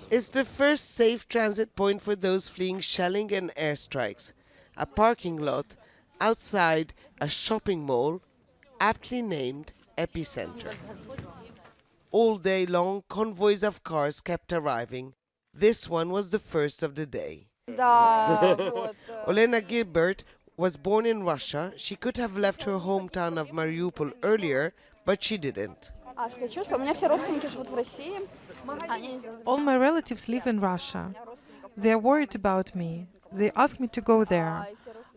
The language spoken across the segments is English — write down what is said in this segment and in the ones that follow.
It's the first safe transit point for those fleeing shelling and airstrikes. A parking lot outside a shopping mall, aptly named Epicenter. All day long, convoys of cars kept arriving. This one was the first of the day. Olena Gilbert was born in Russia. She could have left her hometown of Mariupol earlier, but she didn't. All my relatives live in Russia. They are worried about me. They ask me to go there.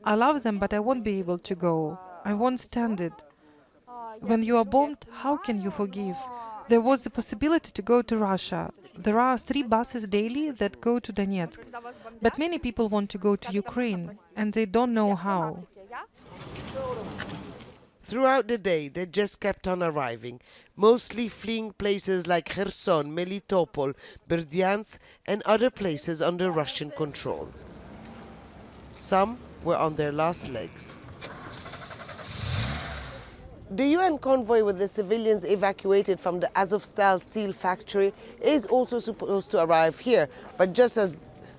I love them, but I won't be able to go. I won't stand it. When you are bombed, how can you forgive? There was the possibility to go to Russia. There are 3 buses daily that go to Donetsk. But many people want to go to Ukraine, and they don't know how. Throughout the day, they just kept on arriving, mostly fleeing places like Kherson, Melitopol, Berdyansk, and other places under Russian control. Some were on their last legs. The UN convoy with the civilians evacuated from the Azovstal steel factory is also supposed to arrive here, but just as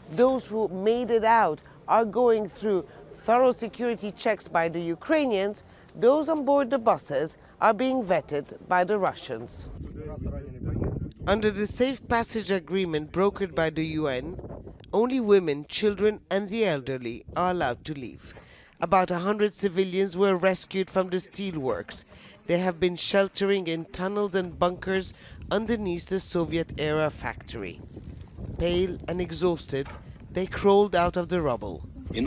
those who made it out are going through thorough security checks by the Ukrainians, those on board the buses are being vetted by the Russians. Under the safe passage agreement brokered by the UN, only women, children and the elderly are allowed to leave. About 100 civilians were rescued from the steelworks. They have been sheltering in tunnels and bunkers underneath the Soviet-era factory. Pale and exhausted, they crawled out of the rubble. We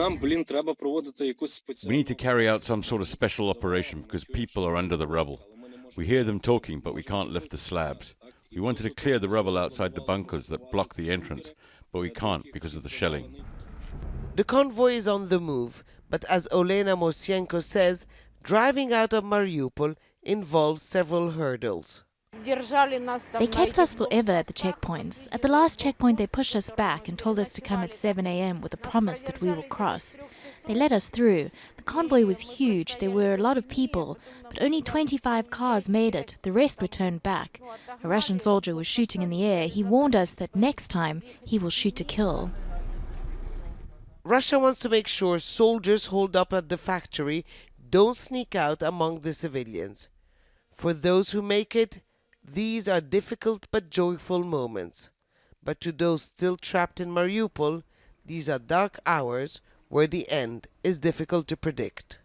need to carry out some sort of special operation because people are under the rubble. We hear them talking, but we can't lift the slabs. We wanted to clear the rubble outside the bunkers that block the entrance, but we can't because of the shelling. The convoy is on the move, but as Olena Mosienko says, driving out of Mariupol involves several hurdles. They kept us forever at the checkpoints. At the last checkpoint, they pushed us back and told us to come at 7 a.m. with a promise that we will cross. They let us through. The convoy was huge. There were a lot of people, but only 25 cars made it. The rest were turned back. A Russian soldier was shooting in the air. He warned us that next time he will shoot to kill. Russia wants to make sure soldiers holed up at the factory don't sneak out among the civilians. For those who make it, these are difficult but joyful moments. But to those still trapped in Mariupol, these are dark hours where the end is difficult to predict.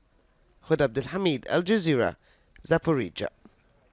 Hoda Abdel-Hamid, Al Jazeera, Zaporizhzhia.